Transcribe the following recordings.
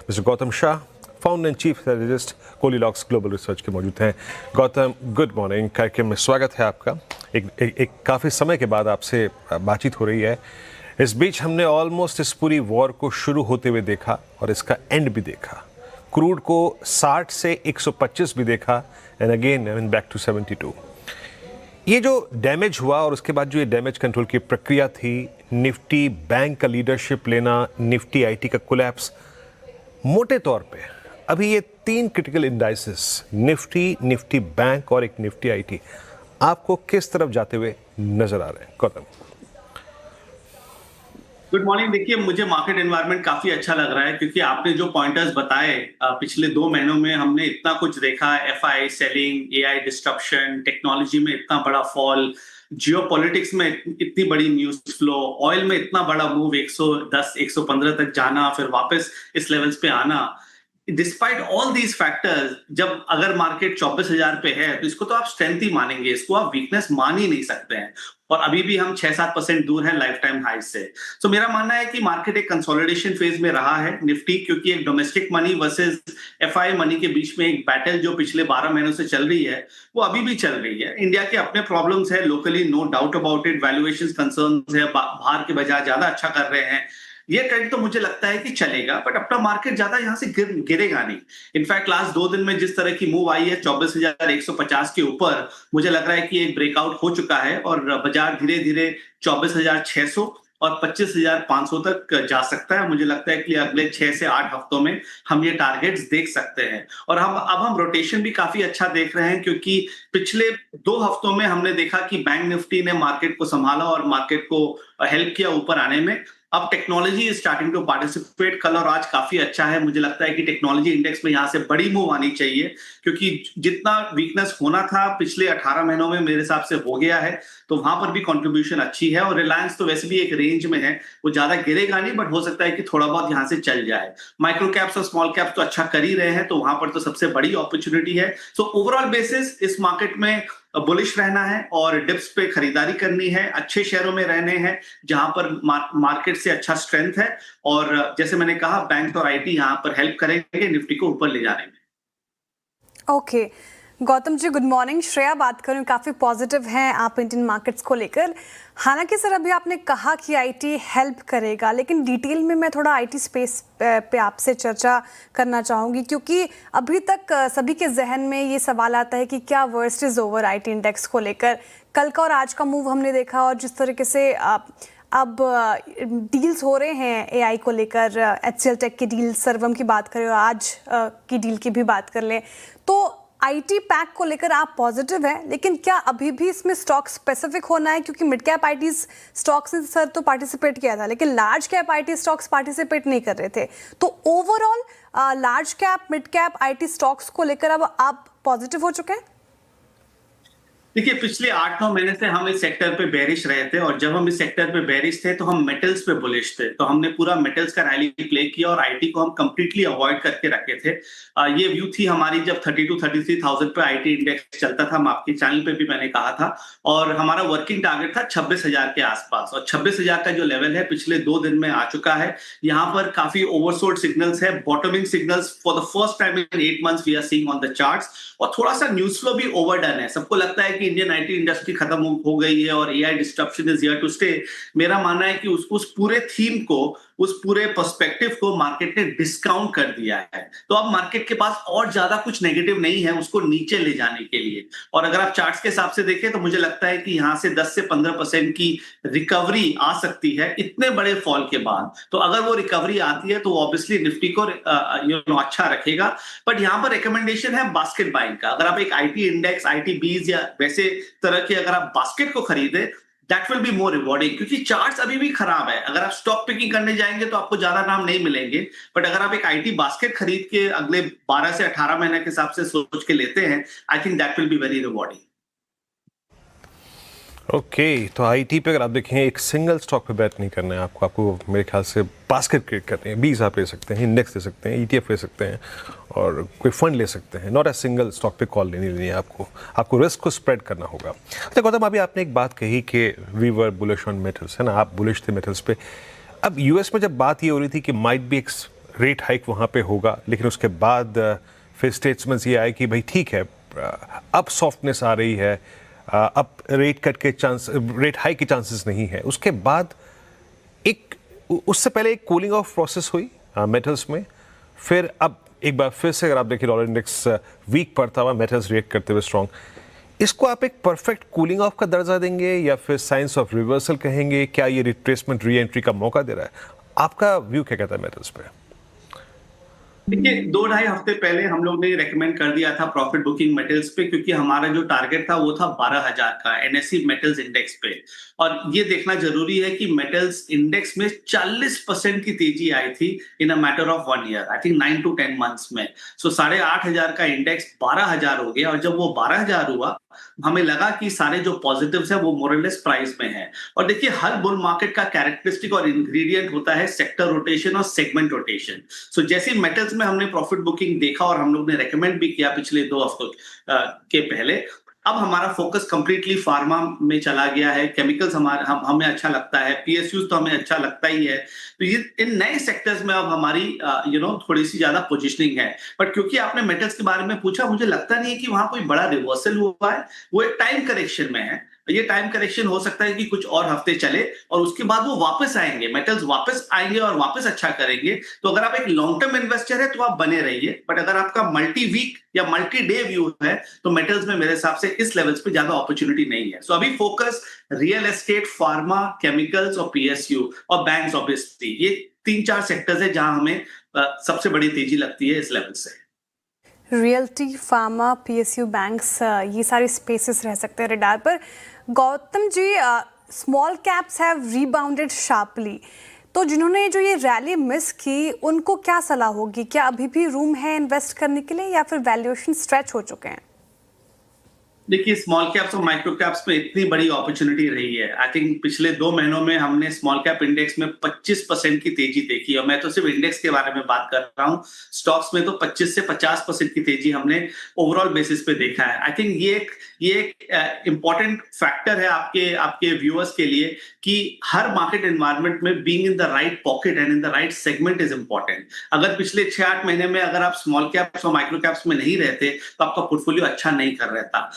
Mister Gautam Shah, founder and chief strategist Goldilocks global research के मौजूद हैं। Gautam, good morning. कार्यक्रम में स्वागत है आपका। एक काफ़ी समय के बाद आपसे बातचीत हो रही है। इस बीच हमने ऑलमोस्ट इस पूरी वॉर को शुरू होते हुए देखा और इसका एंड भी देखा। क्रूड को 60 से 125 भी देखा एंड अगेन बैक टू 72। ये जो डैमेज हुआ और उसके बाद जो ये डैमेज कंट्रोल की प्रक्रिया थी, निफ्टी बैंक का लीडरशिप लेना, निफ्टी आईटी का कोलैप्स, मोटे तौर पे अभी ये 3 क्रिटिकल इंडाइसेस, निफ्टी बैंक और एक निफ्टी आईटी, आपको किस तरफ जाते हुए नजर आ रहे हैं गौतम? Good morning. देखिए, मुझे मार्केट एनवायरनमेंट काफी अच्छा लग रहा है क्योंकि आपने जो पॉइंटर्स बताए, पिछले 2 महीनों में हमने इतना कुछ देखा। FI selling, AI disruption, technology में इतना बड़ा फॉल, जियोपॉलिटिक्स में इतनी बड़ी न्यूज फ्लो, ऑयल में इतना बड़ा मूव 110 115 तक जाना, फिर वापस इस लेवल्स पे आना। डिस्पाइट ऑल दीज फैक्टर्स, जब अगर मार्केट 24,000 पे है तो इसको तो आप स्ट्रेंथ ही मानेंगे, इसको आप वीकनेस मान ही नहीं सकते हैं। और अभी भी हम 6-7% दूर हैं लाइफ टाइम हाई से। तो मेरा मानना है कि मार्केट एक कंसोलिडेशन फेज में रहा है निफ्टी, क्योंकि एक domestic money versus FI money के बीच में एक बैटल जो पिछले 12 महीनों से चल रही है वो अभी भी चल रही है। इंडिया के अपने प्रॉब्लम्स है locally, no doubt about it. Valuation concerns है, बाहर के बजाय ज्यादा अच्छा कर रहे हैं। ये ट्रेंड तो मुझे लगता है कि चलेगा, बट अपना मार्केट ज्यादा यहाँ से गिरेगा नहीं। इनफैक्ट लास्ट 2 दिन में जिस तरह की मूव आई है 24,150 के ऊपर, मुझे लग रहा है कि एक ब्रेकआउट हो चुका है और बाजार धीरे धीरे 24,600 और 25,500 तक जा सकता है। मुझे लगता है कि अगले 6 से 8 हफ्तों में हम ये टारगेट्स देख सकते हैं। और हम रोटेशन भी काफी अच्छा देख रहे हैं, क्योंकि पिछले 2 हफ्तों में हमने देखा कि बैंक निफ्टी ने मार्केट को संभाला और मार्केट को हेल्प किया ऊपर आने में। अब technology is starting to participate. कल और आज काफी अच्छा है। मुझे लगता है कि टेक्नोलॉजी इंडेक्स में यहां से बड़ी मूव आनी चाहिए, क्योंकि जितना वीकनेस होना था पिछले 18 महीनों में मेरे हिसाब से हो गया है। तो वहां पर भी कंट्रीब्यूशन अच्छी है। और रिलायंस तो वैसे भी एक रेंज में है, वो ज्यादा गिरेगा नहीं, बट हो सकता है कि थोड़ा बहुत यहां से चल जाए। माइक्रो कैप्स और स्मॉल कैप्स तो अच्छा कर ही रहे हैं, तो वहां पर तो सबसे बड़ी अपॉर्चुनिटी है। सो ओवरऑल बेसिस इस मार्केट में बुलिश रहना है और डिप्स पे खरीदारी करनी है, अच्छे शेयरों में रहने हैं जहां पर मार्केट से अच्छा स्ट्रेंथ है। और जैसे मैंने कहा, बैंक और आईटी यहां पर हेल्प करेंगे निफ्टी को ऊपर ले जाने में। Okay Gautam ji, good morning. Shreya बात करूं, काफ़ी पॉजिटिव हैं आप इंडियन मार्केट्स को लेकर। हालांकि सर अभी आपने कहा कि आईटी हेल्प करेगा, लेकिन डिटेल में मैं थोड़ा आईटी स्पेस पे आपसे चर्चा करना चाहूँगी, क्योंकि अभी तक सभी के जहन में ये सवाल आता है कि क्या worst is over IT index को लेकर। कल का और आज का मूव हमने देखा, और जिस तरीके से अब डील्स हो रहे हैं एआई को लेकर, एचसीएल टेक की डील, सर्वम की बात करें और आज की डील की भी बात कर लें, तो आईटी पैक को लेकर आप पॉजिटिव हैं, लेकिन क्या अभी भी इसमें स्टॉक स्पेसिफिक होना है? क्योंकि मिड कैप आईटी स्टॉक्स ने सर तो पार्टिसिपेट किया था, लेकिन large cap IT stocks participate नहीं कर रहे थे। तो overall large cap, mid cap IT stocks को लेकर अब आप पॉजिटिव हो चुके हैं? देखिए, पिछले 8-9 महीने से हम इस सेक्टर पे बेरिश रहे थे, और जब हम इस सेक्टर पे बेरिश थे तो हम मेटल्स पे बुलिश थे। तो हमने पूरा मेटल्स का रैली प्ले किया और आईटी को हम कंप्लीटली अवॉइड करके रखे थे। ये व्यू थी हमारी जब 32-33,000 पे आईटी इंडेक्स चलता था। हम आपके चैनल पे भी मैंने कहा था, और हमारा वर्किंग टारगेट था 26,000 के आसपास। और 26,000 का जो लेवल है पिछले 2 दिन में आ चुका है। यहाँ पर काफी ओवरसोल्ड सिग्नल्स है, bottoming signals for the first time in 8 months we are seeing on the charts. और थोड़ा सा न्यूज फ्लो भी ओवरडन है। सबको लगता है कि इंडियन आईटी इंडस्ट्री खत्म हो गई है और AI disruption is here to stay. मेरा मानना है कि उस पूरे थीम को, उस पूरे पर्सपेक्टिव को मार्केट ने डिस्काउंट कर दिया है। तो अब मार्केट के पास और ज्यादा कुछ नेगेटिव नहीं है उसको नीचे ले जाने के लिए। और अगर आप चार्ट्स के हिसाब से देखें तो मुझे लगता है कि यहाँ से 10 से 15% की रिकवरी आ सकती है इतने बड़े फॉल के बाद। तो अगर वो रिकवरी आती है तो ऑब्वियसली निफ्टी को अच्छा रखेगा। बट यहाँ पर रिकमेंडेशन है बास्केट बाइंग का। अगर आप एक आईटी इंडेक्स, आईटी बीज या वैसे तरह के अगर आप बास्केट को खरीदे, that will be more rewarding, क्योंकि चार्ट्स अभी भी खराब है। अगर आप स्टॉक पिकिंग करने जाएंगे तो आपको ज्यादा नाम नहीं मिलेंगे, बट अगर आप एक आईटी बास्केट खरीद के अगले 12 से 18 महीने के हिसाब से सोच के लेते हैं, I think that will be very rewarding. Okay, तो आईटी पे अगर आप देखें, एक सिंगल स्टॉक पे बैट नहीं करना है आपको मेरे ख्याल से बास्केट क्रिएट करनी है। बीज आप ले सकते हैं, इंडेक्स ले सकते हैं, ईटीएफ ले सकते हैं और कोई फंड ले सकते हैं। नॉट ए सिंगल स्टॉक पे कॉल लेनी है आपको रिस्क को स्प्रेड करना होगा। अच्छा गौतम, अभी आपने एक बात कही कि we were bullish on metals, है ना, आप बुलिश थे मेटल्स पे। अब यूएस में जब बात ये हो रही थी कि माइट बी रेट हाइक वहाँ पे होगा, लेकिन उसके बाद फिर स्टेट्समेंट्स ये आए कि भाई ठीक है, अब सॉफ्टनेस आ रही है, अब रेट हाइक के चांसेस नहीं है। उसके बाद उससे पहले एक कूलिंग ऑफ प्रोसेस हुई मेटल्स में, फिर अब एक बार फिर से अगर आप देखिए डॉलर इंडेक्स वीक पड़ता हुआ, मेटल्स रिएक्ट करते हुए स्ट्रॉन्ग। इसको आप एक परफेक्ट कूलिंग ऑफ का दर्जा देंगे या फिर साइंस ऑफ रिवर्सल कहेंगे? क्या ये रिट्रेसमेंट री एंट्री का मौका दे रहा है? आपका व्यू क्या कहता है मेटल्स पे? देखिए 2-2.5 हफ्ते पहले हम लोग ने रेकमेंड कर दिया था प्रॉफिट बुकिंग मेटल्स पे, क्योंकि हमारा जो टारगेट था वो था 12,000 का एनएसई मेटल्स इंडेक्स पे। और ये देखना जरूरी है कि मेटल्स इंडेक्स में 40% की तेजी आई थी in a matter of 1 year, I think 9 to 10 months में। सो 8,500 का इंडेक्स 12,000 हो गया, और जब वो 12,000 हुआ हमें लगा कि सारे जो पॉजिटिव्स है वो मोरलेस प्राइस में है। और देखिए हर बुल मार्केट का कैरेक्टरिस्टिक और इंग्रेडिएंट होता है सेक्टर रोटेशन और सेगमेंट रोटेशन। सो जैसे मेटल्स में हमने प्रॉफिट बुकिंग देखा और हम लोग ने रेकमेंड भी किया पिछले 2 हफ्तों के पहले, अब हमारा फोकस कंप्लीटली फार्मा में चला गया है। केमिकल्स हमें अच्छा लगता है, पीएसयूज तो हमें अच्छा लगता ही है। तो ये इन नए सेक्टर्स में अब हमारी थोड़ी सी ज्यादा पोजीशनिंग है। बट क्योंकि आपने मेटल्स के बारे में पूछा, मुझे लगता नहीं है कि वहां कोई बड़ा रिवर्सल हुआ है, वो एक टाइम करेक्शन में है। ये टाइम करेक्शन हो सकता है कि कुछ और हफ्ते चले और उसके बाद वो वापस आएंगे, मेटल्स वापस आएंगे और वापस अच्छा करेंगे। तो अगर आप एक लॉन्ग टर्म इन्वेस्टर है तो आप बने रहिए, बट अगर आपका मल्टी वीक या मल्टी डे व्यू है तो मेटल्स में मेरे हिसाब से इस लेवल्स पे ज्यादा अपॉर्चुनिटी नहीं है। सो अभी focus real estate, pharma, chemicals और पीएसयू और बैंक्स, ऑब्वियसली ये 3-4 सेक्टर्स है जहां हमें सबसे बड़ी तेजी लगती है इस लेवल से। रियल्टी, फार्मा, पीएसयू, बैंक्स, ये सारे स्पेसेस रह सकते हैं रडार पर। Gautam ji, small caps have रीबाउंडेड sharply, तो जिन्होंने जो ये रैली मिस की उनको क्या सलाह होगी? क्या अभी भी रूम है इन्वेस्ट करने के लिए या फिर वैल्यूएशन स्ट्रेच हो चुके हैं? देखिए स्मॉल कैप्स और माइक्रो कैप्स में इतनी बड़ी अपॉर्चुनिटी रही है। आई थिंक पिछले 2 महीनों में हमने स्मॉल कैप इंडेक्स में 25% की तेजी देखी, और मैं तो सिर्फ इंडेक्स के बारे में बात कर रहा हूँ। स्टॉक्स में तो 25 से 50% की तेजी हमने ओवरऑल बेसिस पे देखा है। आई थिंक ये एक इंपॉर्टेंट फैक्टर है आपके व्यूअर्स के लिए कि हर मार्केट एनवायरनमेंट में being in the right pocket and in the right segment is important. अगर पिछले 6-8 महीने में अगर आप स्मॉल कैप्स और माइक्रो कैप्स में नहीं रहते तो आपका पोर्टफोलियो अच्छा नहीं कर रहता।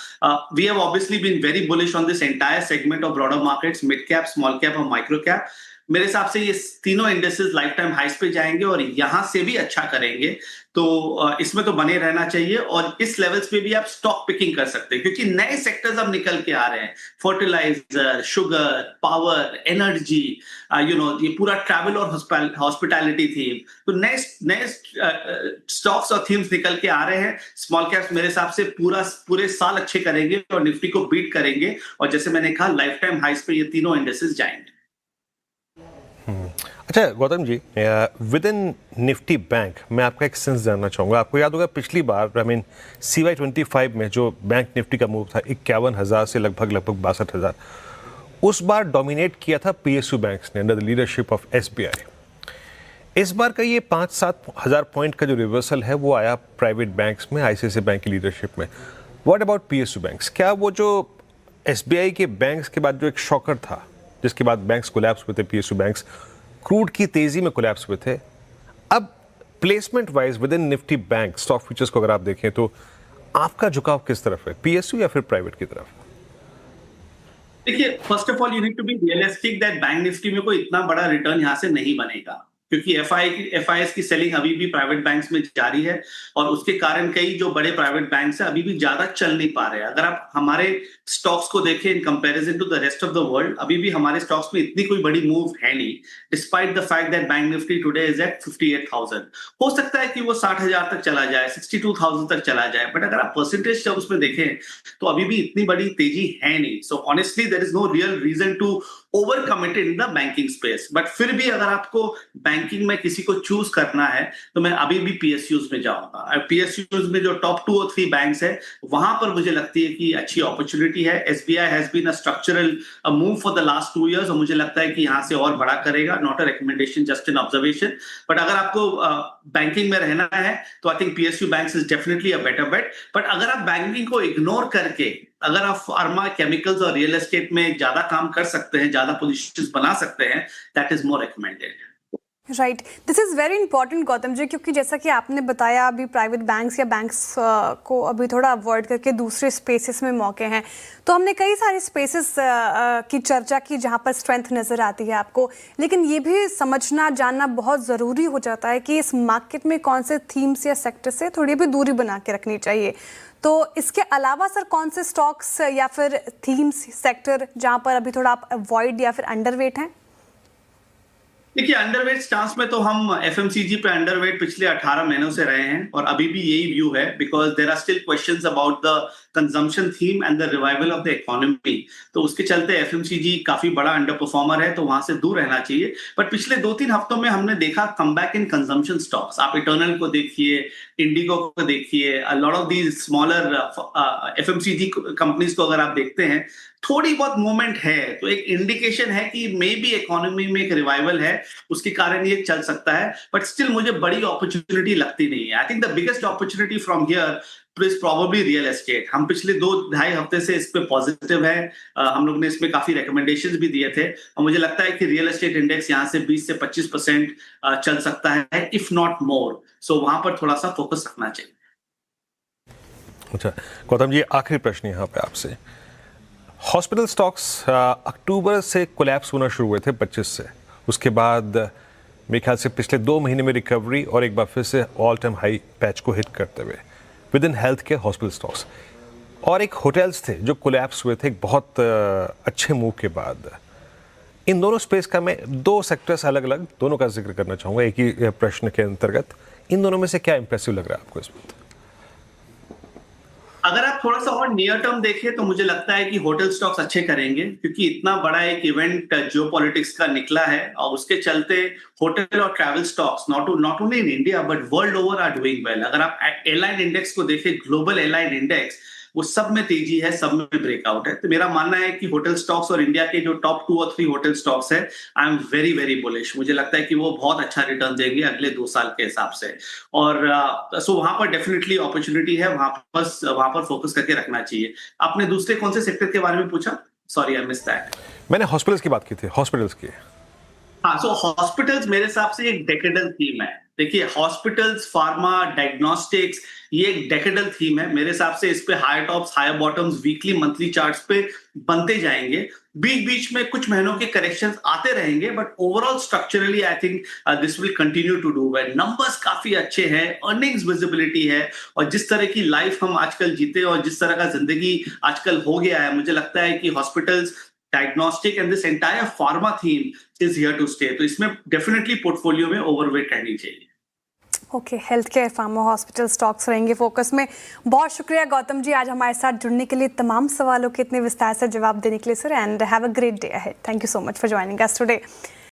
We have obviously been very bullish on this entire segment of broader markets, mid cap, small cap और micro cap। मेरे हिसाब से ये तीनों इंडेक्सेस लाइफ टाइम हाइस पे जाएंगे और यहां से भी अच्छा करेंगे। तो इसमें तो बने रहना चाहिए, और इस लेवल्स पे भी आप स्टॉक पिकिंग कर सकते हैं क्योंकि नए सेक्टर्स अब निकल के आ रहे हैं। फर्टिलाइजर, शुगर, पावर, एनर्जी, ये पूरा ट्रैवल और हॉस्पिटैलिटी थीम, तो नए स्टॉक्स और थीम्स निकल के आ रहे हैं। स्मॉल कैप्स मेरे हिसाब से पूरे साल अच्छे करेंगे और निफ्टी को बीट करेंगे, और जैसे मैंने कहा लाइफ टाइम हाइस पे ये तीनों इंडेक्सेस जाएंगे। अच्छा Gautam ji, with in Nifty bank मैं आपका एक सेंस जानना चाहूँगा। आपको याद होगा पिछली बार CY25 में जो बैंक निफ्टी का मूव था 51,000 से लगभग 62,000, उस बार डोमिनेट किया था पीएसयू बैंक्स ने under the leadership of SBI. इस बार का ये 5-7 हज़ार पॉइंट का जो रिवर्सल है वो आया प्राइवेट बैंक्स में, आईसीआईसीआई बैंक की लीडरशिप में। What about PSU banks? क्या वो जो एसबीआई के बैंक्स के बाद जो एक शॉकर था जिसके बाद बैंक्स कोलैप्स हुए थे, पीएसयू बैंक्स क्रूड की तेजी में कोलैप्स हुए थे, अब placement wise with in Nifty bank stock futures को अगर आप देखें तो आपका झुकाव किस तरफ है, पीएसयू या फिर प्राइवेट की तरफ? देखिए first of all you need to be realistic that bank Nifty में कोई इतना बड़ा रिटर्न यहां से नहीं बनेगा, क्योंकि एफआईएस की सेलिंग अभी भी प्राइवेट बैंक्स में जारी है, और उसके कारण कई जो बड़े प्राइवेट बैंक्स हैं अभी भी ज्यादा चल नहीं पा रहे हैं। अगर आप हमारे स्टॉक्स को देखें in comparison to the rest of the world, अभी भी हमारे स्टॉक्स में इतनी कोई बड़ी मूव है नहीं, despite the fact that bank Nifty today is at 58,000। हो सकता है कि वो 60,000 तक चला जाए, 62,000 तक चला जाए, बट अगर आप परसेंटेज टर्म्स में देखें तो अभी भी इतनी बड़ी तेजी है नहीं। So honestly there is no real reason to over committed in the banking space, but फिर भी अगर आपको बैंकिंग में किसी को चूज करना है तो मैं अभी भी पीएसयूज में जाऊंगा। पीएसयूज में जो टॉप 2 और 3 बैंक्स है वहां पर मुझे लगती है कि अच्छी अपॉर्चुनिटी है। SBI has been a structural move for the last 2 years, और मुझे लगता है कि यहां से और बड़ा करेगा। Not a recommendation, just an observation, but अगर आपको बैंकिंग में रहना है तो I think PSU banks is definitely a better bet. But अगर आप बैंकिंग को इग्नोर करके अगर आप फार्मा, केमिकल्स और रियल एस्टेट में ज्यादा काम कर सकते हैं, ज्यादा पोजीशंस बना सकते हैं, that is more recommended. Right, this is very important Gautam ji, क्योंकि जैसा कि आपने बताया अभी प्राइवेट बैंक्स या बैंक्स को अभी थोड़ा अवॉइड करके दूसरे स्पेसेस में मौके हैं, तो हमने कई सारे स्पेसेस की चर्चा की जहां पर स्ट्रेंथ नज़र आती है आपको, लेकिन ये भी समझना जानना बहुत ज़रूरी हो जाता है कि इस मार्केट में कौन से थीम्स या सेक्टर से थोड़ी भी दूरी बना के रखनी चाहिए। तो इसके अलावा सर कौन से स्टॉक्स या फिर थीम्स सेक्टर जहां पर अभी थोड़ा आप अवॉइड या फिर अंडरवेट हैं? देखिए, अंडरवेट स्टांस में तो हम एफएमसीजी पे अंडरवेट पिछले 18 महीनों से रहे हैं और अभी भी यही व्यू है, because there are still questions about the consumption theme and the revival of the economy. तो उसके चलते एफएमसीजी काफी बड़ा अंडर परफॉर्मर है, तो वहां से दूर रहना चाहिए। बट पिछले 2-3 हफ्तों में हमने देखा कमबैक इन कंजम्पशन स्टॉक्स। आप इटर्नल को देखिए, इंडिगो को देखिए, a lot of these smaller FMCG companies को अगर आप देखते हैं, थोड़ी बहुत मूवमेंट है, तो एक इंडिकेशन है कि मे बी इकोनॉमी में एक रिवाइवल है, उसके कारण ये चल सकता है। बट स्टिल मुझे बड़ी अपॉर्चुनिटी लगती नहीं है। I think the biggest opportunity from here is probably real estate. हम पिछले 2-2.5 हफ्ते से इस पे पॉजिटिव है। हम लोग ने इसमें काफी रिकमेंडेशंस भी दिए थे और मुझे लगता है कि रियल एस्टेट इंडेक्स यहाँ से 20 से 25% चल सकता है, इफ नॉट मोर। सो वहां पर थोड़ा सा फोकस रखना चाहिए। अच्छा गौतम जी, आखिरी प्रश्न यहाँ पे आपसे। हॉस्पिटल स्टॉक्स अक्टूबर से कोलैप्स होना शुरू हुए थे 25 से, उसके बाद मेरे ख्याल से पिछले 2 महीने में रिकवरी और एक बार फिर से ऑल टाइम हाई पैच को हिट करते हुए विद इन हेल्थ के हॉस्पिटल स्टॉक्स और एक होटल्स थे जो कोलैप्स हुए थे एक बहुत अच्छे मूव के बाद। इन दोनों स्पेस का मैं 2 सेक्टर्स अलग अलग दोनों का जिक्र करना चाहूँगा एक ही प्रश्न के अंतर्गत। इन दोनों में से क्या इंप्रेसिव लग रहा है आपको इस वक्त? अगर आप थोड़ा सा और नियर टर्म देखें तो मुझे लगता है कि होटल स्टॉक्स अच्छे करेंगे, क्योंकि इतना बड़ा एक इवेंट जियोपॉलिटिक्स का निकला है और उसके चलते होटल और travel stocks not only in India but world over are doing well. अगर आप एयरलाइन इंडेक्स को देखें, ग्लोबल एयरलाइन इंडेक्स, वो सब में तेजी है, सब में ब्रेकआउट है। तो मेरा मानना है कि होटल स्टॉक्स और इंडिया के जो टॉप 2 और 3 होटल स्टॉक्स है, I am very very bullish. मुझे लगता है कि वो बहुत अच्छा रिटर्न देंगे अगले 2 साल के हिसाब से। और सो वहां पर डेफिनेटली अपॉर्चुनिटी है, वहां पर फोकस करके रखना चाहिए। आपने दूसरे कौन से सेक्टर के बारे में पूछा? Sorry, I miss that. मैंने हॉस्पिटल्स की बात की थी, हॉस्पिटल्स की। हाँ, सो हॉस्पिटल्स मेरे हिसाब से एक डेकेडल थीम है। देखिए, हॉस्पिटल्स, फार्मा, डायग्नोस्टिक्स, ये एक डेकेडल थीम है। मेरे हिसाब से इस पे higher tops, higher bottoms, weekly, monthly charts पे बनते जाएंगे। बीच बीच में कुछ महीनों के करेक्शंस आते रहेंगे, but overall structurally I think this will continue to do well. Numbers काफी अच्छे हैं, अर्निंग्स विजिबिलिटी है, और जिस तरह की लाइफ हम आजकल जीते और जिस तरह का जिंदगी आजकल हो गया है, मुझे लगता है कि hospitals, diagnostic and this entire pharma theme is here to stay. तो इसमें डेफिनेटली पोर्टफोलियो में ओवरवेट रहनी चाहिए। Okay, health care, pharma, hospital stocks रहेंगे फोकस में। बहुत शुक्रिया गौतम जी आज हमारे साथ जुड़ने के लिए, तमाम सवालों के इतने विस्तार से जवाब देने के लिए sir, and have a great day ahead. Thank you so much for joining us today.